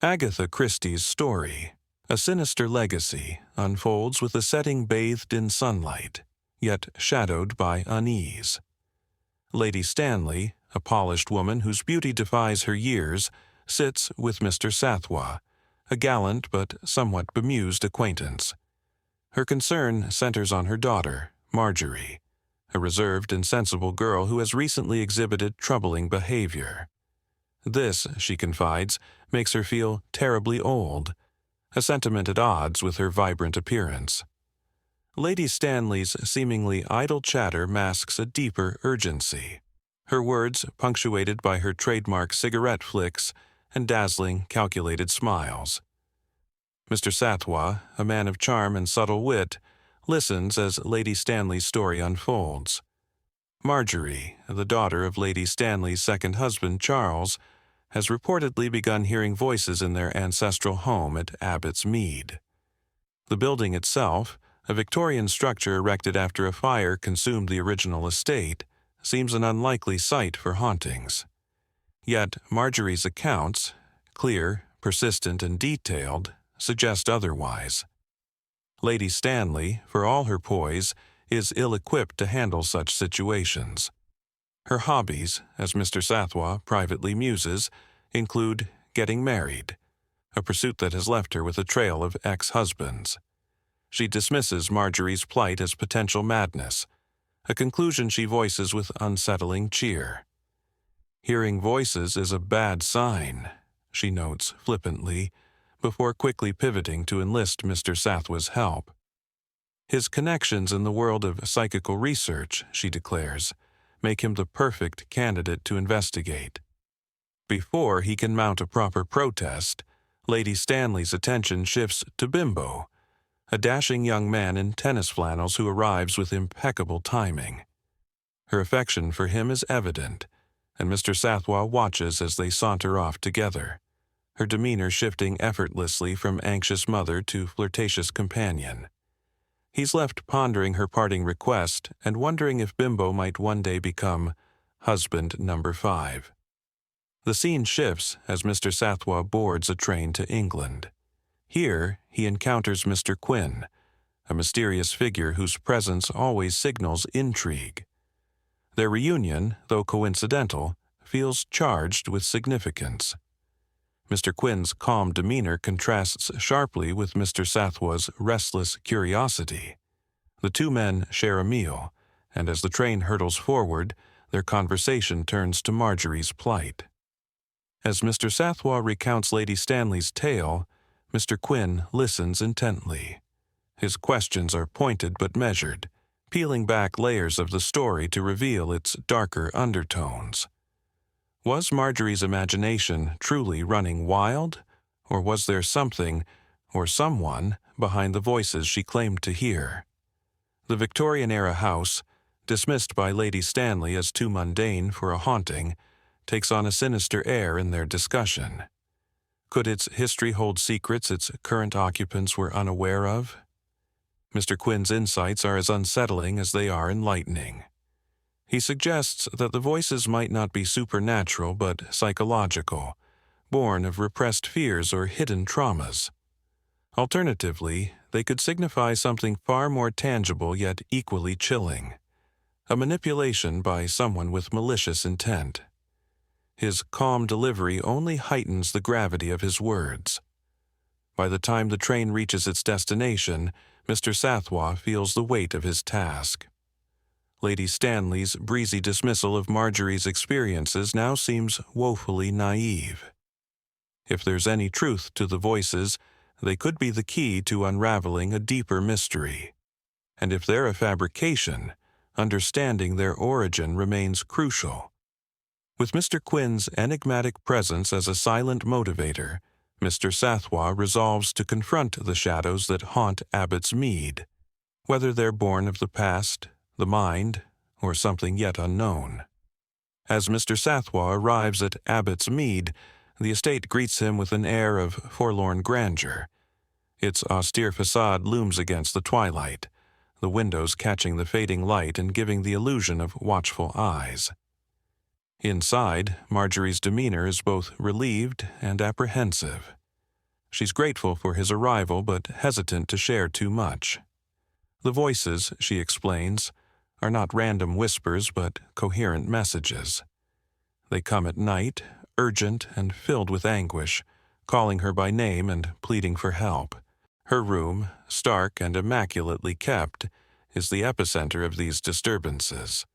Agatha Christie's story, A Sinister Legacy, unfolds with a setting bathed in sunlight, yet shadowed by unease. Lady Stanley, a polished woman whose beauty defies her years, sits with Mr. Sathwa, a gallant but somewhat bemused acquaintance. Her concern centers on her daughter, Marjorie, a reserved and sensible girl who has recently exhibited troubling behavior. This, she confides, makes her feel terribly old, a sentiment at odds with her vibrant appearance. Lady Stanley's seemingly idle chatter masks a deeper urgency, her words punctuated by her trademark cigarette flicks and dazzling, calculated smiles. Mr. Sathwa, a man of charm and subtle wit, listens as Lady Stanley's story unfolds. Marjorie, the daughter of Lady Stanley's second husband, Charles, has reportedly begun hearing voices in their ancestral home at Abbott's Mead. The building itself, a Victorian structure erected after a fire consumed the original estate, seems an unlikely site for hauntings. Yet Marjorie's accounts, clear, persistent, and detailed, suggest otherwise. Lady Stanley, for all her poise, is ill-equipped to handle such situations. Her hobbies, as Mr. Sathwa privately muses, include getting married, a pursuit that has left her with a trail of ex-husbands. She dismisses Marjorie's plight as potential madness, a conclusion she voices with unsettling cheer. Hearing voices is a bad sign, she notes flippantly, before quickly pivoting to enlist Mr. Sathwa's help. His connections in the world of psychical research, she declares, make him the perfect candidate to investigate. Before he can mount a proper protest, Lady Stanley's attention shifts to Bimbo, a dashing young man in tennis flannels who arrives with impeccable timing. Her affection for him is evident, and Mr. Sathwa watches as they saunter off together, her demeanor shifting effortlessly from anxious mother to flirtatious companion. He's left pondering her parting request and wondering if Bimbo might one day become husband number 5. The scene shifts as Mr. Sathwa boards a train to England. Here, he encounters Mr. Quinn, a mysterious figure whose presence always signals intrigue. Their reunion, though coincidental, feels charged with significance. Mr. Quinn's calm demeanor contrasts sharply with Mr. Sathwa's restless curiosity. The two men share a meal, and as the train hurtles forward, their conversation turns to Marjorie's plight. As Mr. Sathwa recounts Lady Stanley's tale, Mr. Quinn listens intently. His questions are pointed but measured, peeling back layers of the story to reveal its darker undertones. Was Marjorie's imagination truly running wild, or was there something, or someone, behind the voices she claimed to hear? The Victorian-era house, dismissed by Lady Stanley as too mundane for a haunting, takes on a sinister air in their discussion. Could its history hold secrets its current occupants were unaware of? Mr. Quinn's insights are as unsettling as they are enlightening. He suggests that the voices might not be supernatural but psychological, born of repressed fears or hidden traumas. Alternatively, they could signify something far more tangible yet equally chilling, a manipulation by someone with malicious intent. His calm delivery only heightens the gravity of his words. By the time the train reaches its destination, Mr. Sathwa feels the weight of his task. Lady Stanley's breezy dismissal of Marjorie's experiences now seems woefully naive. If there's any truth to the voices, they could be the key to unraveling a deeper mystery. And if they're a fabrication, understanding their origin remains crucial. With Mr. Quinn's enigmatic presence as a silent motivator, Mr. Sathwa resolves to confront the shadows that haunt Abbott's Mead, whether they're born of the past, the mind, or something yet unknown. As Mr. Sathwa arrives at Abbott's Mead, the estate greets him with an air of forlorn grandeur. Its austere facade looms against the twilight, the windows catching the fading light and giving the illusion of watchful eyes. Inside, Marjorie's demeanor is both relieved and apprehensive. She's grateful for his arrival but hesitant to share too much. The voices, she explains, are not random whispers but coherent messages. They come at night, urgent and filled with anguish, calling her by name and pleading for help. Her room, stark and immaculately kept, is the epicenter of these disturbances.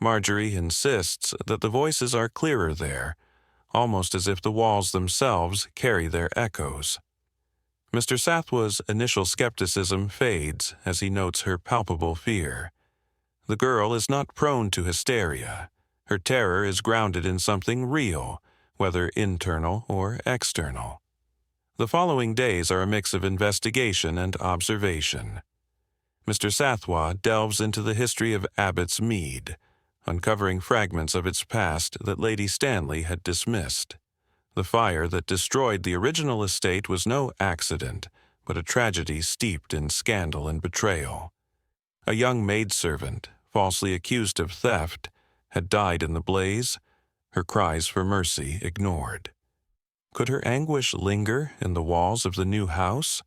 Marjorie insists that the voices are clearer there, almost as if the walls themselves carry their echoes. Mr. Sathwa's initial skepticism fades as he notes her palpable fear. The girl is not prone to hysteria. Her terror is grounded in something real, whether internal or external. The following days are a mix of investigation and observation. Mr. Sathwa delves into the history of Abbott's Mead, uncovering fragments of its past that Lady Stanley had dismissed. The fire that destroyed the original estate was no accident, but a tragedy steeped in scandal and betrayal. A young maidservant, falsely accused of theft, had died in the blaze, her cries for mercy ignored. Could her anguish linger in the walls of the new house?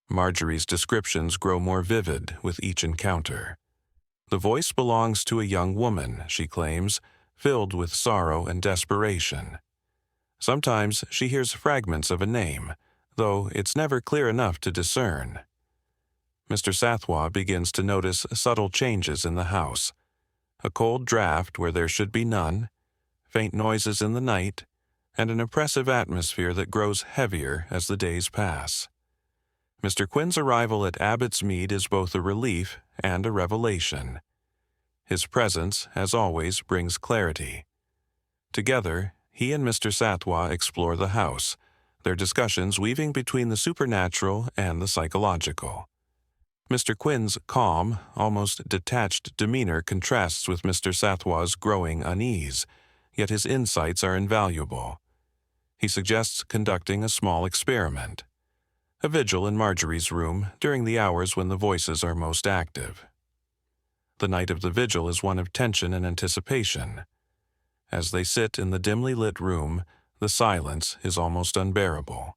Marjorie's descriptions grow more vivid with each encounter. The voice belongs to a young woman, she claims, filled with sorrow and desperation. Sometimes she hears fragments of a name, though it's never clear enough to discern. Mr. Sathwa begins to notice subtle changes in the house. A cold draft where there should be none, faint noises in the night, and an oppressive atmosphere that grows heavier as the days pass. Mr. Quinn's arrival at Abbott's Mead is both a relief and a revelation. His presence, as always, brings clarity. Together, he and Mr. Sathwa explore the house, their discussions weaving between the supernatural and the psychological. Mr. Quinn's calm, almost detached demeanor contrasts with Mr. Sathwa's growing unease, yet his insights are invaluable. He suggests conducting a small experiment, a vigil in Marjorie's room during the hours when the voices are most active. The night of the vigil is one of tension and anticipation. As they sit in the dimly lit room, the silence is almost unbearable.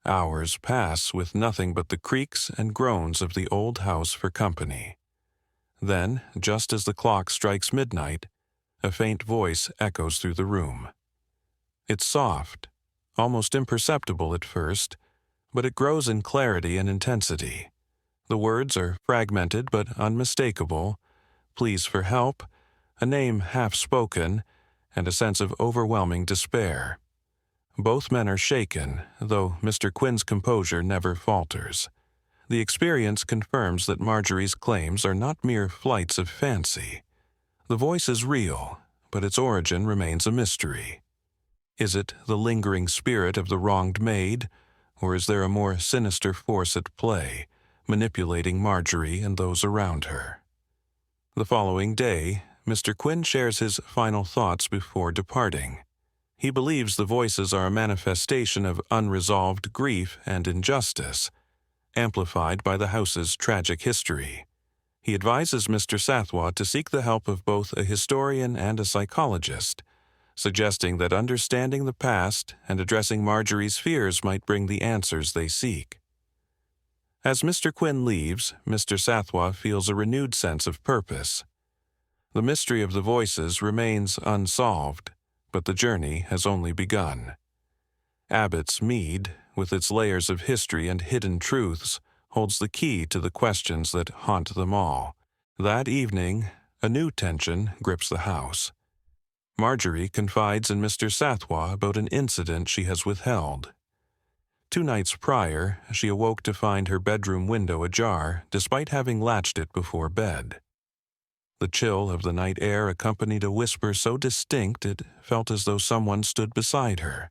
Hours pass with nothing but the creaks and groans of the old house for company. Then, just as the clock strikes midnight, a faint voice echoes through the room. It's soft, almost imperceptible at first, but it grows in clarity and intensity. The words are fragmented but unmistakable, pleas for help, a name half-spoken, and a sense of overwhelming despair. Both men are shaken, though Mr. Quinn's composure never falters. The experience confirms that Marjorie's claims are not mere flights of fancy. The voice is real, but its origin remains a mystery. Is it the lingering spirit of the wronged maid, or is there a more sinister force at play, manipulating Marjorie and those around her? The following day, Mr. Quinn shares his final thoughts before departing. He believes the voices are a manifestation of unresolved grief and injustice, amplified by the house's tragic history. He advises Mr. Sathwa to seek the help of both a historian and a psychologist, suggesting that understanding the past and addressing Marjorie's fears might bring the answers they seek. As Mr. Quinn leaves, Mr. Sathwa feels a renewed sense of purpose. The mystery of the voices remains unsolved, but the journey has only begun. Abbott's Mead, with its layers of history and hidden truths, holds the key to the questions that haunt them all. That evening, a new tension grips the house. Marjorie confides in Mr. Sathwa about an incident she has withheld. 2 nights prior, she awoke to find her bedroom window ajar, despite having latched it before bed. The chill of the night air accompanied a whisper so distinct it felt as though someone stood beside her.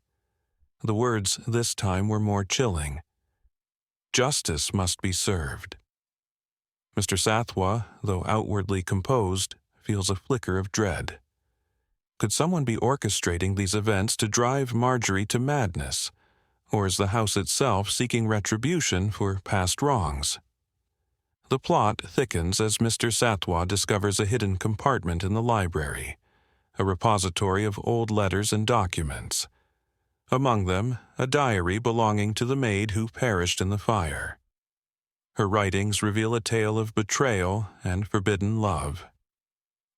The words this time were more chilling. Justice must be served. Mr. Sathwa, though outwardly composed, feels a flicker of dread. Could someone be orchestrating these events to drive Marjorie to madness, or is the house itself seeking retribution for past wrongs? The plot thickens as Mr. Sathwa discovers a hidden compartment in the library, a repository of old letters and documents. Among them, a diary belonging to the maid who perished in the fire. Her writings reveal a tale of betrayal and forbidden love.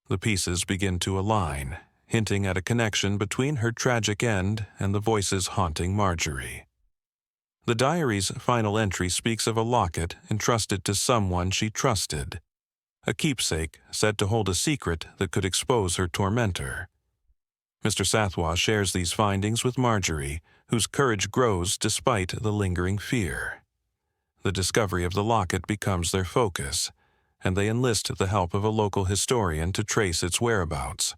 The pieces begin to align, hinting at a connection between her tragic end and the voices haunting Marjorie. The diary's final entry speaks of a locket entrusted to someone she trusted, a keepsake said to hold a secret that could expose her tormentor. Mr. Sathwa shares these findings with Marjorie, whose courage grows despite the lingering fear. The discovery of the locket becomes their focus, and they enlist the help of a local historian to trace its whereabouts.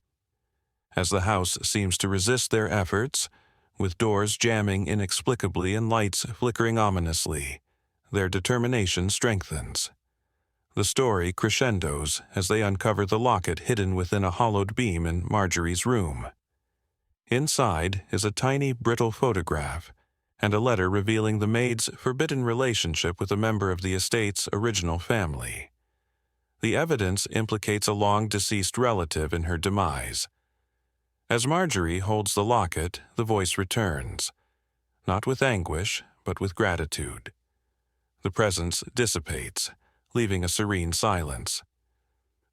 As the house seems to resist their efforts, with doors jamming inexplicably and lights flickering ominously, their determination strengthens. The story crescendos as they uncover the locket hidden within a hollowed beam in Marjorie's room. Inside is a tiny, brittle photograph and a letter revealing the maid's forbidden relationship with a member of the estate's original family. The evidence implicates a long-deceased relative in her demise. As Marjorie holds the locket, the voice returns, not with anguish, but with gratitude. The presence dissipates, leaving a serene silence.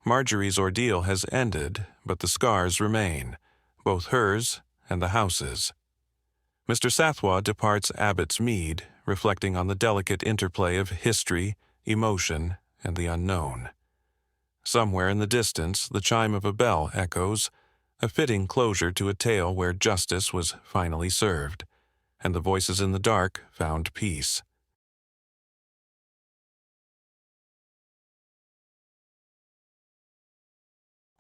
Marjorie's ordeal has ended, but the scars remain, both hers and the house's. Mr. Sathwa departs Abbott's Mead, reflecting on the delicate interplay of history, emotion, and the unknown. Somewhere in the distance, the chime of a bell echoes, a fitting closure to a tale where justice was finally served, and the voices in the dark found peace.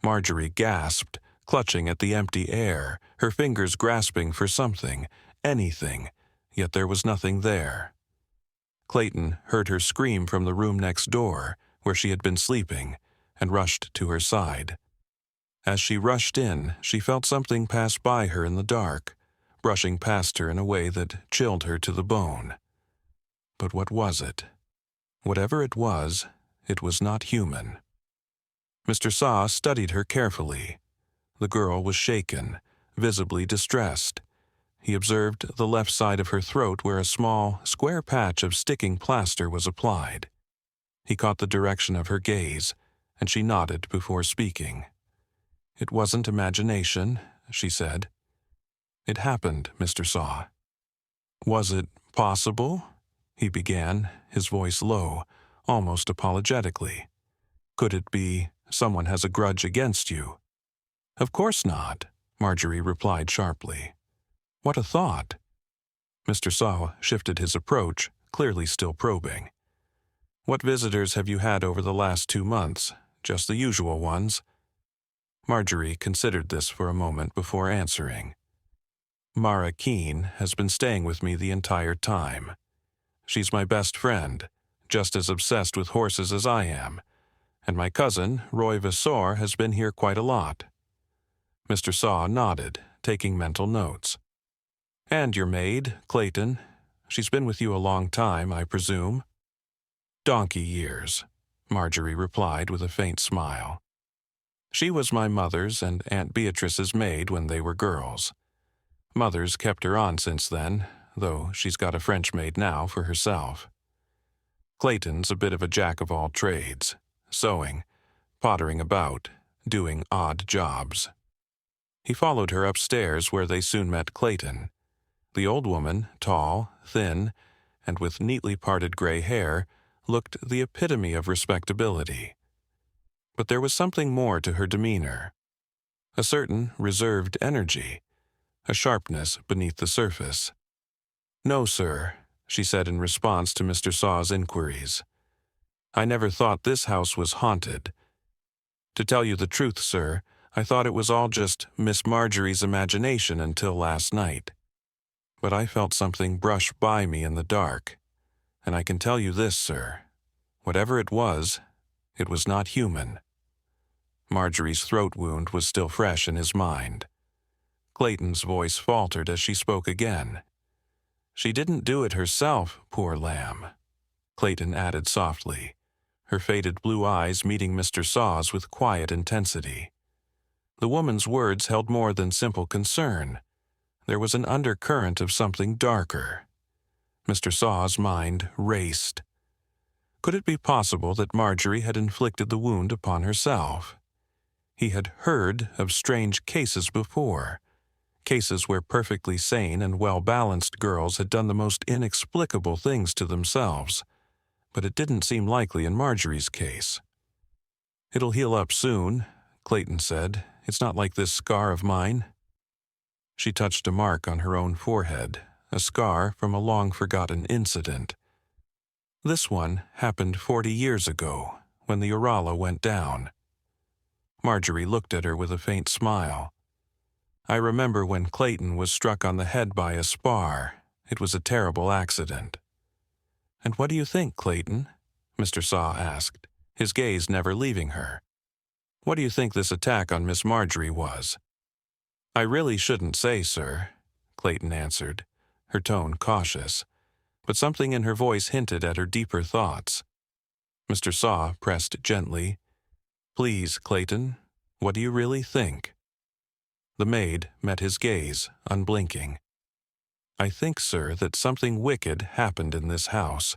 Marjorie gasped, clutching at the empty air, her fingers grasping for something, anything, yet there was nothing there. Clayton heard her scream from the room next door, where she had been sleeping, and rushed to her side. As she rushed in, she felt something pass by her in the dark, brushing past her in a way that chilled her to the bone. But what was it? Whatever it was not human. Mr. Saw studied her carefully. The girl was shaken, visibly distressed. He observed the left side of her throat where a small, square patch of sticking plaster was applied. He caught the direction of her gaze, and she nodded before speaking. "It wasn't imagination," she said. "It happened, Mr. Saw." "Was it possible?" he began, his voice low, almost apologetically. "Could it be someone has a grudge against you?" "Of course not," Marjorie replied sharply. "What a thought!" Mr. Saw shifted his approach, clearly still probing. "What visitors have you had over the last 2 months? Just the usual ones?" Marjorie considered this for a moment before answering. "Mara Keene has been staying with me the entire time. She's my best friend, just as obsessed with horses as I am, and my cousin, Roy Vassor, has been here quite a lot." Mr. Saw nodded, taking mental notes. "And your maid, Clayton. She's been with you a long time, I presume?" "Donkey years," Marjorie replied with a faint smile. "She was my mother's and Aunt Beatrice's maid when they were girls. Mother's kept her on since then, though she's got a French maid now for herself. Clayton's a bit of a jack of all trades, sewing, pottering about, doing odd jobs." He followed her upstairs where they soon met Clayton. The old woman, tall, thin, and with neatly parted gray hair, looked the epitome of respectability. But there was something more to her demeanor. A certain reserved energy, a sharpness beneath the surface. "No, sir," she said in response to Mr. Saw's inquiries. "I never thought this house was haunted. To tell you the truth, sir, I thought it was all just Miss Marjorie's imagination until last night. But I felt something brush by me in the dark, and I can tell you this, sir. Whatever it was not human." Marjorie's throat wound was still fresh in his mind. Clayton's voice faltered as she spoke again. "She didn't do it herself, poor lamb," Clayton added softly, her faded blue eyes meeting Mr. Saw's with quiet intensity. The woman's words held more than simple concern, there was an undercurrent of something darker. Mr. Saw's mind raced. Could it be possible that Marjorie had inflicted the wound upon herself? He had heard of strange cases before, cases where perfectly sane and well-balanced girls had done the most inexplicable things to themselves, but it didn't seem likely in Marjorie's case. "It'll heal up soon," Clayton said. "It's not like this scar of mine." She touched a mark on her own forehead, a scar from a long-forgotten incident. This one happened 40 years ago, when the Urala went down. Marjorie looked at her with a faint smile. "I remember when Clayton was struck on the head by a spar. It was a terrible accident." "And what do you think, Clayton?" Mr. Saw asked, his gaze never leaving her. "What do you think this attack on Miss Marjorie was?" "I really shouldn't say, sir," Clayton answered, her tone cautious, but something in her voice hinted at her deeper thoughts. Mr. Saw pressed gently. "Please, Clayton, what do you really think?" The maid met his gaze, unblinking. "I think, sir, that something wicked happened in this house,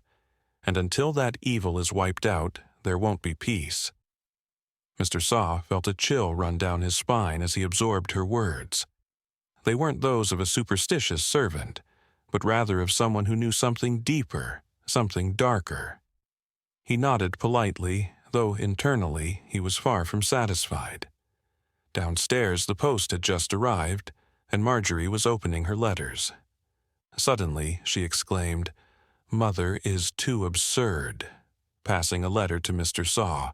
and until that evil is wiped out, there won't be peace." Mr. Saw felt a chill run down his spine as he absorbed her words. They weren't those of a superstitious servant, but rather of someone who knew something deeper, something darker. He nodded politely, though internally he was far from satisfied. Downstairs the post had just arrived, and Marjorie was opening her letters. Suddenly she exclaimed, "Mother is too absurd," passing a letter to Mr. Saw.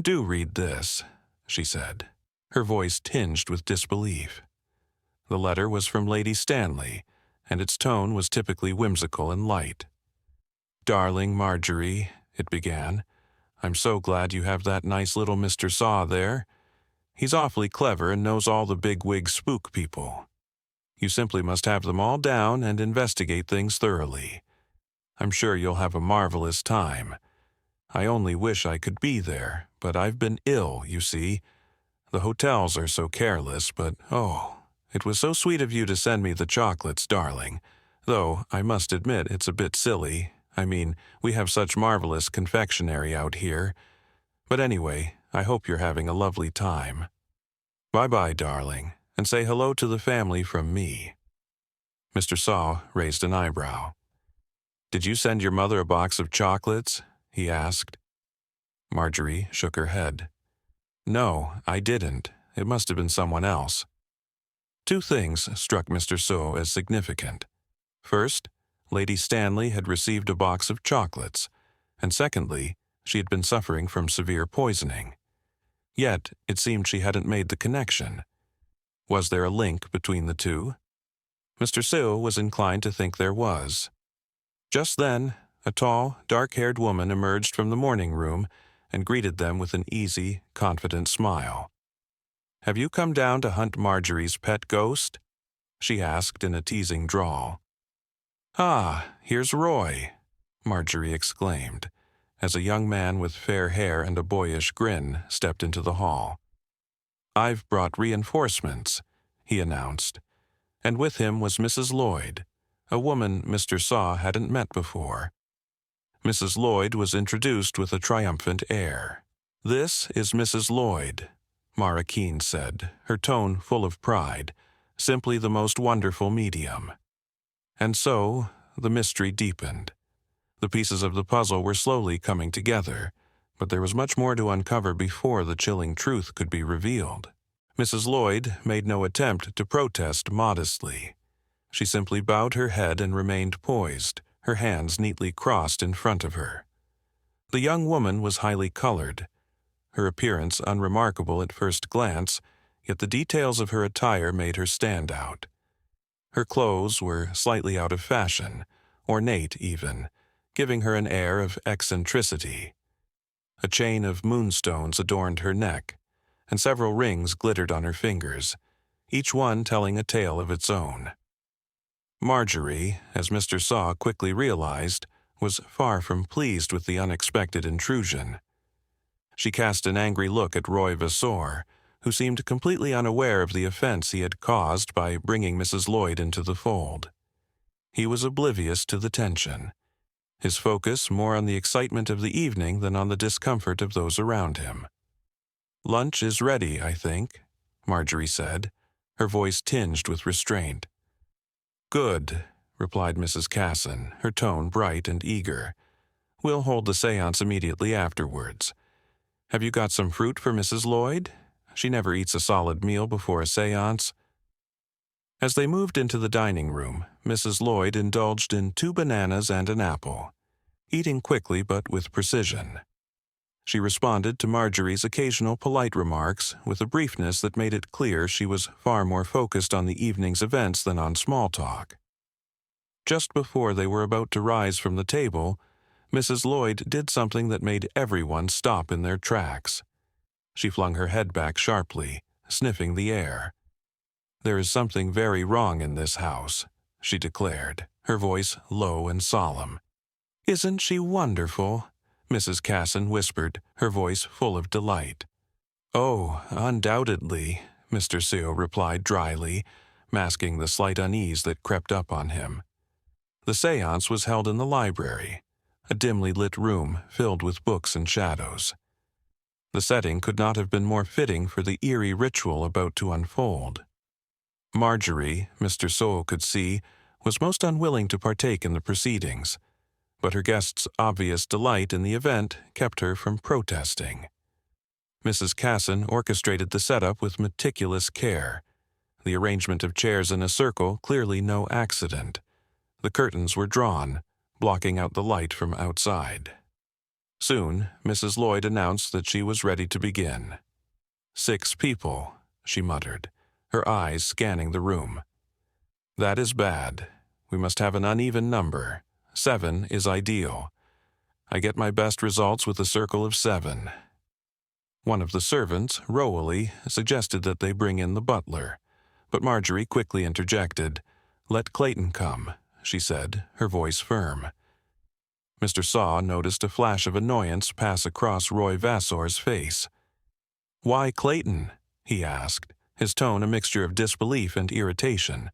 "Do read this," she said, her voice tinged with disbelief. The letter was from Lady Stanley, and its tone was typically whimsical and light. "Darling Marjorie," it began, "I'm so glad you have that nice little Mr. Saw there. He's awfully clever and knows all the big-wig spook people. You simply must have them all down and investigate things thoroughly. I'm sure you'll have a marvelous time. I only wish I could be there, but I've been ill, you see. The hotels are so careless, but oh, it was so sweet of you to send me the chocolates, darling. Though, I must admit, it's a bit silly. I mean, we have such marvelous confectionery out here. But anyway, I hope you're having a lovely time. Bye-bye, darling, and say hello to the family from me." Mr. Saw raised an eyebrow. "Did you send your mother a box of chocolates?" he asked. Marjorie shook her head. "No, I didn't. It must have been someone else." Two things struck Mr. Saw as significant. First, Lady Stanley had received a box of chocolates, and secondly, she had been suffering from severe poisoning. Yet, it seemed she hadn't made the connection. Was there a link between the two? Mr. Saw was inclined to think there was. Just then, a tall, dark-haired woman emerged from the morning room and greeted them with an easy, confident smile. "Have you come down to hunt Marjorie's pet ghost?" she asked in a teasing drawl. "Ah, here's Roy," Marjorie exclaimed, as a young man with fair hair and a boyish grin stepped into the hall. "I've brought reinforcements," he announced, and with him was Mrs. Lloyd, a woman Mr. Saw hadn't met before. Mrs. Lloyd was introduced with a triumphant air. "This is Mrs. Lloyd," Mara Keene said, her tone full of pride, "simply the most wonderful medium." And so, the mystery deepened. The pieces of the puzzle were slowly coming together, but there was much more to uncover before the chilling truth could be revealed. Mrs. Lloyd made no attempt to protest modestly. She simply bowed her head and remained poised, her hands neatly crossed in front of her. The young woman was highly colored, her appearance unremarkable at first glance, yet the details of her attire made her stand out. Her clothes were slightly out of fashion, ornate even, giving her an air of eccentricity. A chain of moonstones adorned her neck, and several rings glittered on her fingers, each one telling a tale of its own. Marjorie, as Mr. Saw quickly realized, was far from pleased with the unexpected intrusion. She cast an angry look at Roy Vasseur, who seemed completely unaware of the offense he had caused by bringing Mrs. Lloyd into the fold. He was oblivious to the tension, his focus more on the excitement of the evening than on the discomfort of those around him. "Lunch is ready, I think," Marjorie said, her voice tinged with restraint. "Good," replied Mrs. Casson, her tone bright and eager. "We'll hold the séance immediately afterwards. Have you got some fruit for Mrs. Lloyd? She never eats a solid meal before a séance." As they moved into the dining room, Mrs. Lloyd indulged in 2 bananas and an apple, eating quickly but with precision. She responded to Marjorie's occasional polite remarks with a briefness that made it clear she was far more focused on the evening's events than on small talk. Just before they were about to rise from the table, Mrs. Lloyd did something that made everyone stop in their tracks. She flung her head back sharply, sniffing the air. "There is something very wrong in this house," she declared, her voice low and solemn. "Isn't she wonderful?" Mrs. Casson whispered, her voice full of delight. "Oh, undoubtedly," Mr. Seo replied dryly, masking the slight unease that crept up on him. The séance was held in the library, a dimly lit room filled with books and shadows. The setting could not have been more fitting for the eerie ritual about to unfold. Marjorie, Mr. Seo could see, was most unwilling to partake in the proceedings, but her guest's obvious delight in the event kept her from protesting. Mrs. Casson orchestrated the setup with meticulous care, the arrangement of chairs in a circle clearly no accident. The curtains were drawn, blocking out the light from outside. Soon, Mrs. Lloyd announced that she was ready to begin. 6 people, she muttered, her eyes scanning the room. "That is bad. We must have an uneven number. 7 is ideal. I get my best results with a circle of 7. One of the servants, rowily, suggested that they bring in the butler, but Marjorie quickly interjected. "Let Clayton come," she said, her voice firm. Mr. Saw noticed a flash of annoyance pass across Roy Vassor's face. "Why Clayton?" he asked, his tone a mixture of disbelief and irritation.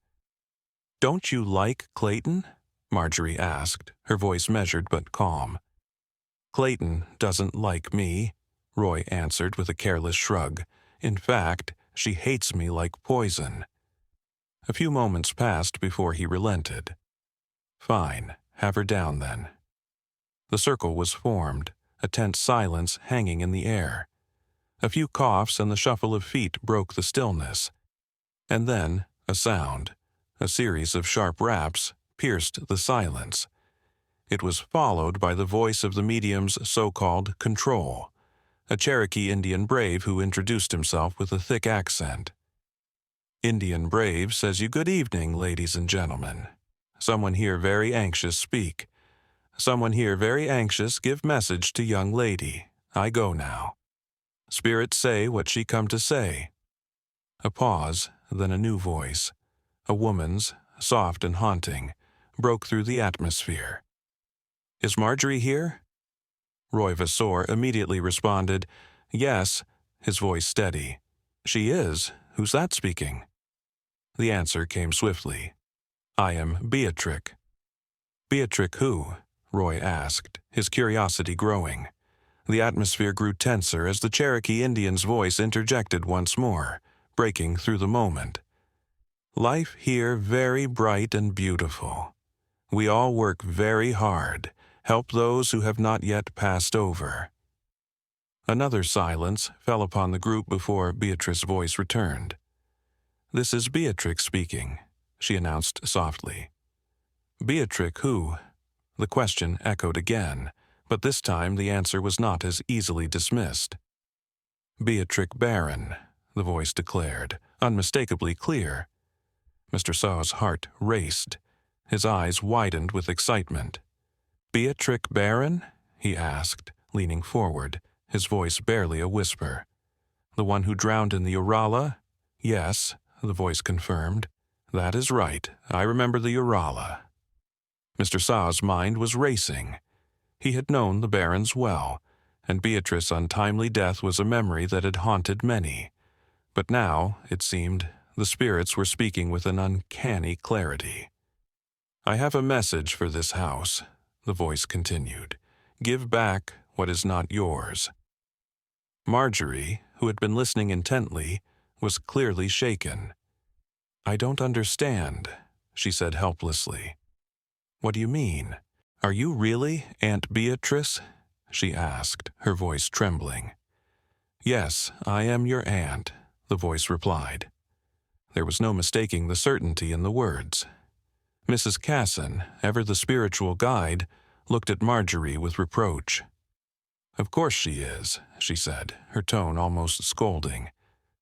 "Don't you like Clayton?" Marjorie asked, her voice measured but calm. "Clayton doesn't like me," Roy answered with a careless shrug. "In fact, she hates me like poison." A few moments passed before he relented. "Fine, have her down then." The circle was formed, a tense silence hanging in the air. A few coughs and the shuffle of feet broke the stillness. And then a sound, a series of sharp raps, pierced the silence. It was followed by the voice of the medium's so-called control, a Cherokee Indian brave who introduced himself with a thick accent. "Indian brave says you good evening, ladies and gentlemen. Someone here very anxious speak. Someone here very anxious give message to young lady. I go now. Spirit say what she come to say." A pause, then a new voice, a woman's, soft and haunting, broke through the atmosphere. "Is Marjorie here?" Roy Vassor immediately responded, "Yes," his voice steady. "She is. Who's that speaking?" The answer came swiftly. "I am Beatrix." "Beatrix who?" Roy asked, his curiosity growing. The atmosphere grew tenser as the Cherokee Indian's voice interjected once more, breaking through the moment. "Life here very bright and beautiful. We all work very hard, help those who have not yet passed over." Another silence fell upon the group before Beatrice's voice returned. "This is Beatrix speaking," she announced softly. "Beatrix who?" The question echoed again, but this time the answer was not as easily dismissed. "Beatrix Barron," the voice declared, unmistakably clear. Mr. Saw's heart raced. His eyes widened with excitement. "Beatrix Barron?" he asked, leaning forward, his voice barely a whisper. "The one who drowned in the Urala?" "Yes," the voice confirmed. "That is right. I remember the Urala." Mr. Saw's mind was racing. He had known the Barons well, and Beatrice's untimely death was a memory that had haunted many. But now, it seemed, the spirits were speaking with an uncanny clarity. "I have a message for this house," the voice continued. "Give back what is not yours." Marjorie, who had been listening intently, was clearly shaken. "I don't understand," she said helplessly. "What do you mean? Are you really Aunt Beatrice?" she asked, her voice trembling. "Yes, I am your aunt," the voice replied. There was no mistaking the certainty in the words. Mrs. Casson, ever the spiritual guide, looked at Marjorie with reproach. "Of course she is," she said, her tone almost scolding.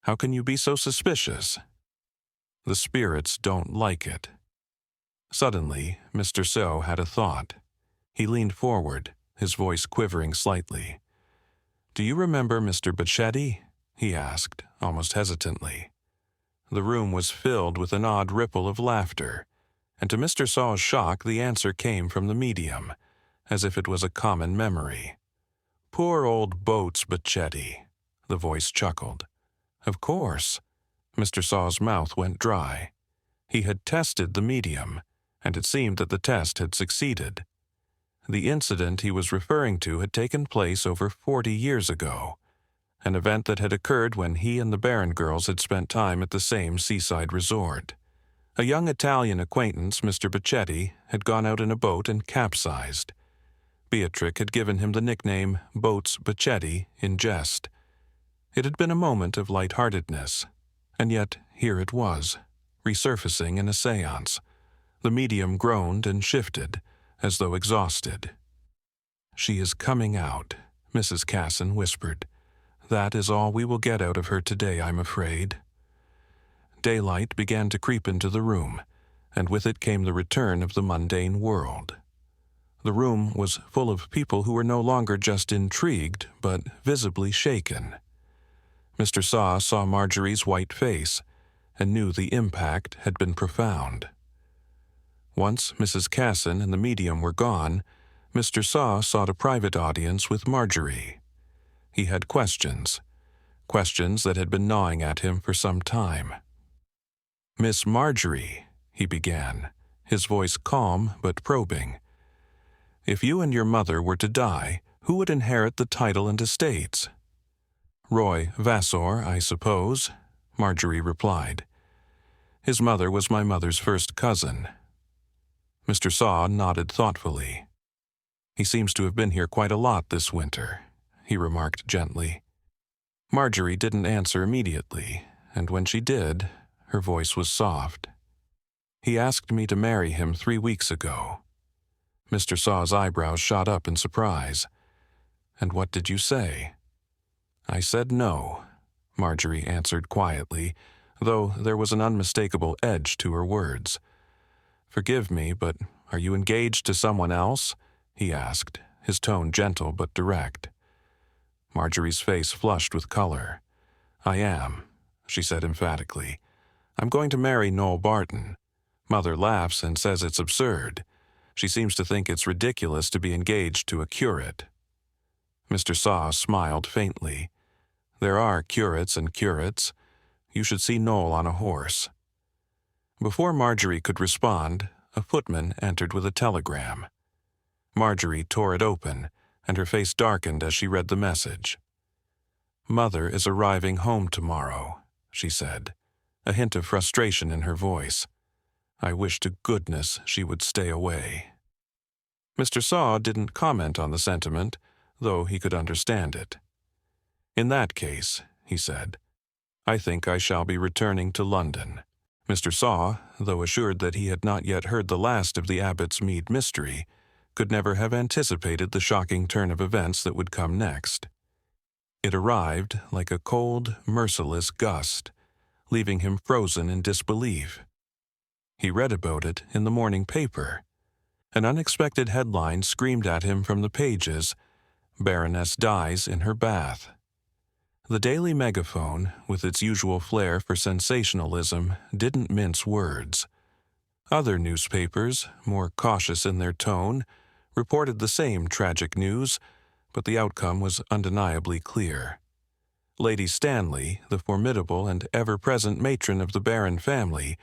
"How can you be so suspicious?" "The spirits don't like it." Suddenly, Mr. So had a thought. He leaned forward, his voice quivering slightly. "Do you remember Mr. Becchetti?" he asked, almost hesitantly. The room was filled with an odd ripple of laughter, and to Mr. Saw's shock the answer came from the medium, as if it was a common memory. "Poor old Boats Becchetti," the voice chuckled. "Of course." Mr. Saw's mouth went dry. He had tested the medium, and it seemed that the test had succeeded. The incident he was referring to had taken place over 40 years ago, an event that had occurred when he and the Barron girls had spent time at the same seaside resort. A young Italian acquaintance, Mr. Becchetti, had gone out in a boat and capsized. Beatrix had given him the nickname Boats Becchetti in jest. It had been a moment of lightheartedness, and yet here it was, resurfacing in a séance. The medium groaned and shifted, as though exhausted. "She is coming out," Mrs. Casson whispered. "That is all we will get out of her today, I'm afraid." Daylight began to creep into the room, and with it came the return of the mundane world. The room was full of people who were no longer just intrigued, but visibly shaken. Mr. Saw Marjorie's white face, and knew the impact had been profound. Once Mrs. Casson and the medium were gone, Mr. Saw sought a private audience with Marjorie. He had questions that had been gnawing at him for some time. "Miss Marjorie," he began, his voice calm but probing, "if you and your mother were to die, who would inherit the title and estates?" "Roy Vassor, I suppose," Marjorie replied. "His mother was my mother's first cousin." Mr. Saw nodded thoughtfully. "He seems to have been here quite a lot this winter," he remarked gently. Marjorie didn't answer immediately, and when she did, her voice was soft. "He asked me to marry him 3 weeks ago." Mr. Saw's eyebrows shot up in surprise. "And what did you say?" "I said no," Marjorie answered quietly, though there was an unmistakable edge to her words. "Forgive me, but are you engaged to someone else?" he asked, his tone gentle but direct. Marjorie's face flushed with color. "I am," she said emphatically. "I'm going to marry Noel Barton. Mother laughs and says it's absurd. She seems to think it's ridiculous to be engaged to a curate." Mr. Saw smiled faintly. "There are curates and curates. You should see Noel on a horse." Before Marjorie could respond, a footman entered with a telegram. Marjorie tore it open, and her face darkened as she read the message. "Mother is arriving home tomorrow," she said, a hint of frustration in her voice. "I wish to goodness she would stay away." Mr. Saw didn't comment on the sentiment, though he could understand it. "In that case," he said, "I think I shall be returning to London." Mr. Saw, though assured that he had not yet heard the last of the Abbott's Mead mystery, could never have anticipated the shocking turn of events that would come next. It arrived like a cold, merciless gust, leaving him frozen in disbelief. He read about it in the morning paper. An unexpected headline screamed at him from the pages, "Baroness dies in her bath." The Daily Megaphone, with its usual flair for sensationalism, didn't mince words. Other newspapers, more cautious in their tone, reported the same tragic news, but the outcome was undeniably clear. Lady Stanley, the formidable and ever-present matron of the Baron family,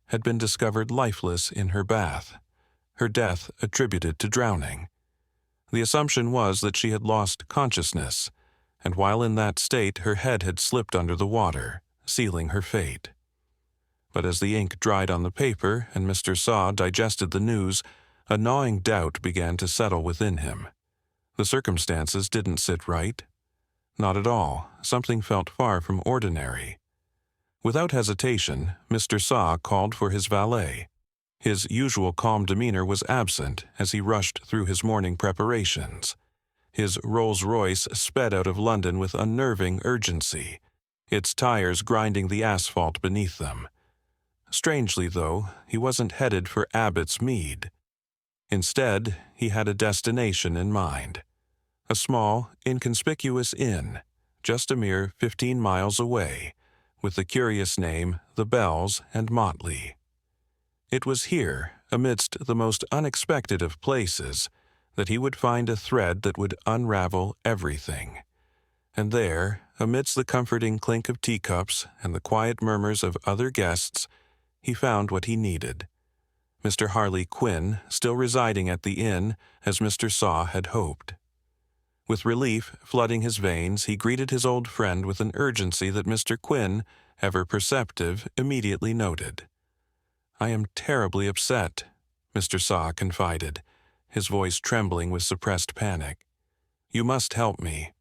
had been discovered lifeless in her bath, her death attributed to drowning. The assumption was that she had lost consciousness, and while in that state her head had slipped under the water, sealing her fate. But as the ink dried on the paper and Mr. Saw digested the news, a gnawing doubt began to settle within him. The circumstances didn't sit right. Not at all. Something felt far from ordinary. Without hesitation, Mr. Saw called for his valet. His usual calm demeanor was absent as he rushed through his morning preparations. His Rolls-Royce sped out of London with unnerving urgency, its tires grinding the asphalt beneath them. Strangely, though, he wasn't headed for Abbott's Mead. Instead, he had a destination in mind. A small, inconspicuous inn, just a mere 15 miles away, with the curious name The Bells and Motley. It was here, amidst the most unexpected of places, that he would find a thread that would unravel everything. And there, amidst the comforting clink of teacups and the quiet murmurs of other guests, he found what he needed. Mr. Harley Quinn still residing at the inn as Mr. Saw had hoped. With relief flooding his veins, he greeted his old friend with an urgency that Mr. Quinn, ever perceptive, immediately noted. "I am terribly upset," Mr. Saw confided, his voice trembling with suppressed panic. "You must help me.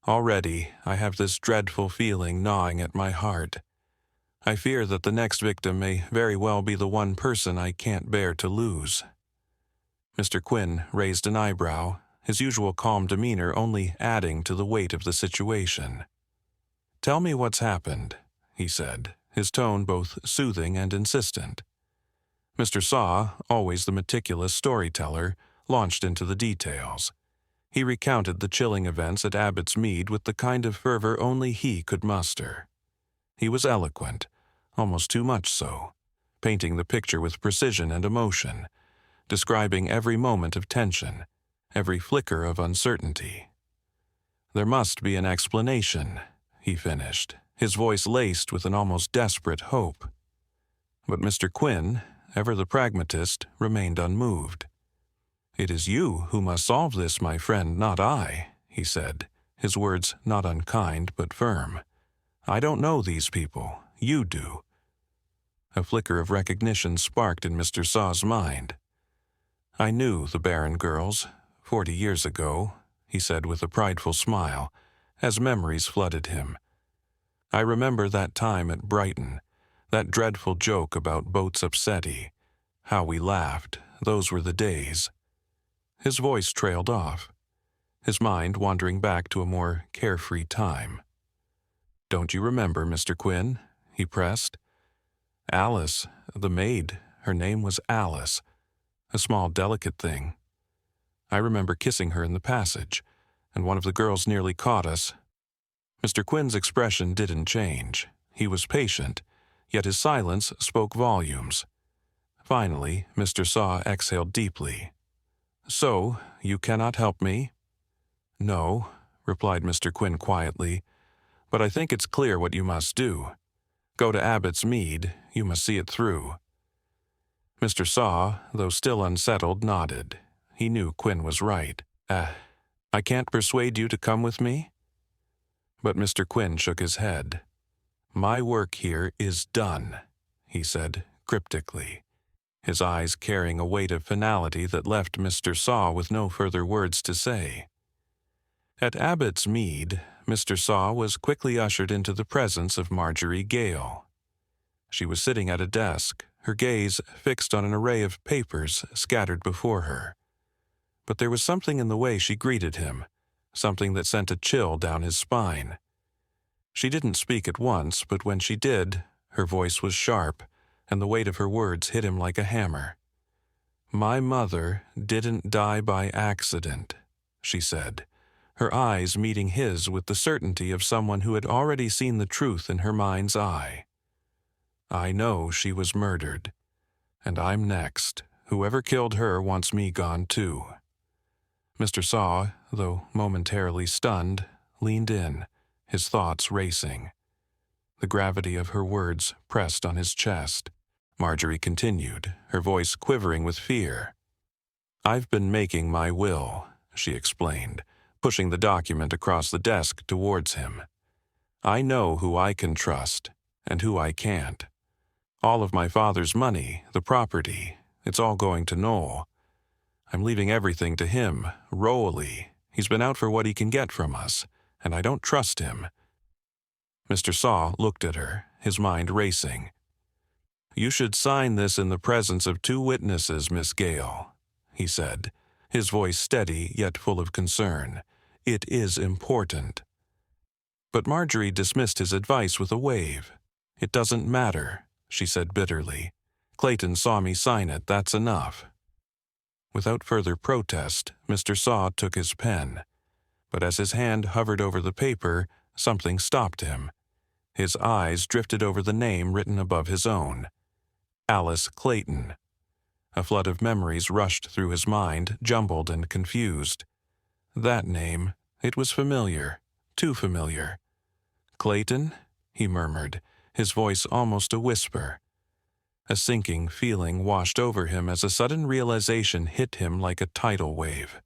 Already, I have this dreadful feeling gnawing at my heart. I fear that the next victim may very well be the one person I can't bear to lose." Mr. Quinn raised an eyebrow, his usual calm demeanor only adding to the weight of the situation. "Tell me what's happened," he said, his tone both soothing and insistent. Mr. Saw, always the meticulous storyteller, launched into the details. He recounted the chilling events at Abbott's Mead with the kind of fervor only he could muster. He was eloquent, almost too much so, painting the picture with precision and emotion, describing every moment of tension, every flicker of uncertainty. "There must be an explanation," he finished, his voice laced with an almost desperate hope. But Mr. Quinn, ever the pragmatist, remained unmoved. "It is you who must solve this, my friend, not I," he said, his words not unkind but firm. "I don't know these people. You do." A flicker of recognition sparked in Mr. Saw's mind. "I knew the Baron girls 40 years ago," he said with a prideful smile, as memories flooded him. "I remember that time at Brighton, that dreadful joke about boats upsetty. How we laughed, those were the days." His voice trailed off, his mind wandering back to a more carefree time. "Don't you remember, Mr. Quinn?" he pressed. "Alice, the maid, her name was Alice. A small, delicate thing. I remember kissing her in the passage, and one of the girls nearly caught us." Mr. Quinn's expression didn't change. He was patient, yet his silence spoke volumes. Finally, Mr. Saw exhaled deeply. "So, you cannot help me?" "No," replied Mr. Quinn quietly, "but I think it's clear what you must do. Go to Abbott's Mead, you must see it through." Mr. Saw, though still unsettled, nodded. He knew Quinn was right. I can't persuade you to come with me?" But Mr. Quinn shook his head. "My work here is done," he said cryptically, his eyes carrying a weight of finality that left Mr. Saw with no further words to say. At Abbott's Mead, Mr. Saw was quickly ushered into the presence of Marjorie Gale. She was sitting at a desk, her gaze fixed on an array of papers scattered before her. But there was something in the way she greeted him, something that sent a chill down his spine. She didn't speak at once, but when she did, her voice was sharp, and the weight of her words hit him like a hammer. "My mother didn't die by accident," she said, her eyes meeting his with the certainty of someone who had already seen the truth in her mind's eye. "I know she was murdered, and I'm next. Whoever killed her wants me gone too." Mr. Saw, though momentarily stunned, leaned in, his thoughts racing. The gravity of her words pressed on his chest. Marjorie continued, her voice quivering with fear. "I've been making my will," she explained, pushing the document across the desk towards him. "I know who I can trust and who I can't. All of my father's money, the property, it's all going to Noel. I'm leaving everything to him, Rowley. He's been out for what he can get from us, and I don't trust him." Mr. Saw looked at her, his mind racing. "You should sign this in the presence of 2 witnesses, Miss Gale," he said, his voice steady yet full of concern. "It is important." But Marjorie dismissed his advice with a wave. "It doesn't matter," she said bitterly. "Clayton saw me sign it, that's enough." Without further protest, Mr. Saw took his pen. But as his hand hovered over the paper, something stopped him. His eyes drifted over the name written above his own. Alice Clayton. A flood of memories rushed through his mind, jumbled and confused. That name, it was familiar, too familiar. "Clayton?" he murmured, his voice almost a whisper. A sinking feeling washed over him as a sudden realization hit him like a tidal wave.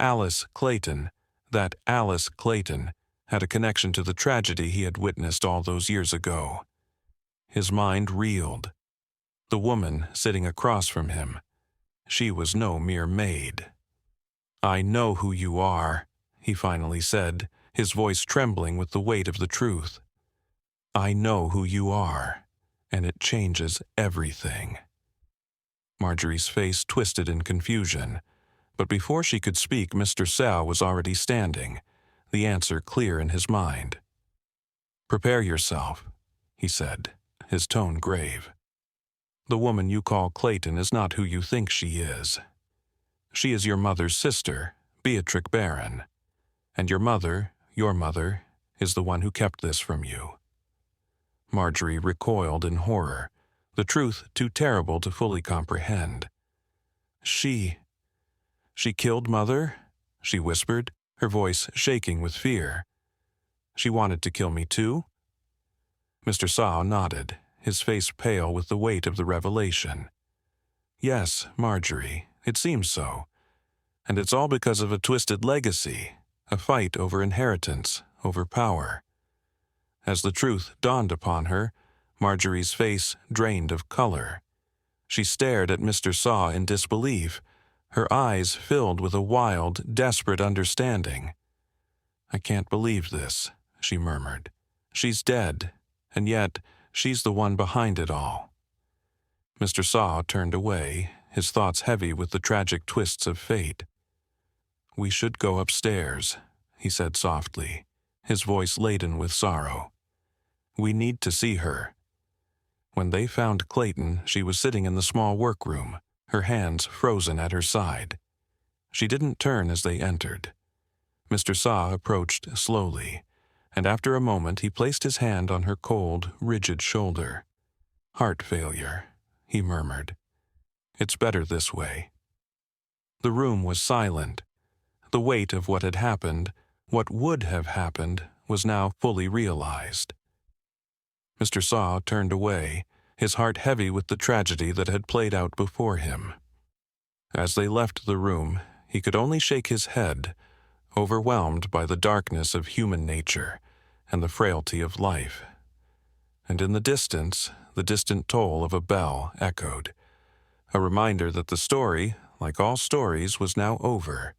Alice Clayton, that Alice Clayton, had a connection to the tragedy he had witnessed all those years ago. His mind reeled. The woman sitting across from him, she was no mere maid. "I know who you are," he finally said, his voice trembling with the weight of the truth. "I know who you are, and it changes everything." Marjorie's face twisted in confusion, but before she could speak, Mr. Sal was already standing, the answer clear in his mind. "Prepare yourself," he said, his tone grave. "The woman you call Clayton is not who you think she is. She is your mother's sister, Beatrix Barron, and your mother, is the one who kept this from you." Marjorie recoiled in horror, the truth too terrible to fully comprehend. She killed Mother?" she whispered, her voice shaking with fear. "She wanted to kill me too?" Mr. Saw nodded, his face pale with the weight of the revelation. "Yes, Marjorie, it seems so. And it's all because of a twisted legacy, a fight over inheritance, over power." As the truth dawned upon her, Marjorie's face drained of color. She stared at Mr. Saw in disbelief, her eyes filled with a wild, desperate understanding. "I can't believe this," she murmured. "She's dead, and yet she's the one behind it all." Mr. Saw turned away, his thoughts heavy with the tragic twists of fate. "We should go upstairs," he said softly, his voice laden with sorrow. "We need to see her." When they found Clayton, she was sitting in the small workroom, her hands frozen at her side. She didn't turn as they entered. Mr. Saw approached slowly, and after a moment he placed his hand on her cold, rigid shoulder. "Heart failure," he murmured. "It's better this way." The room was silent. The weight of what had happened, what would have happened, was now fully realized. Mr. Saw turned away, his heart heavy with the tragedy that had played out before him. As they left the room, he could only shake his head, overwhelmed by the darkness of human nature and the frailty of life. And in the distance, the distant toll of a bell echoed, a reminder that the story, like all stories, was now over,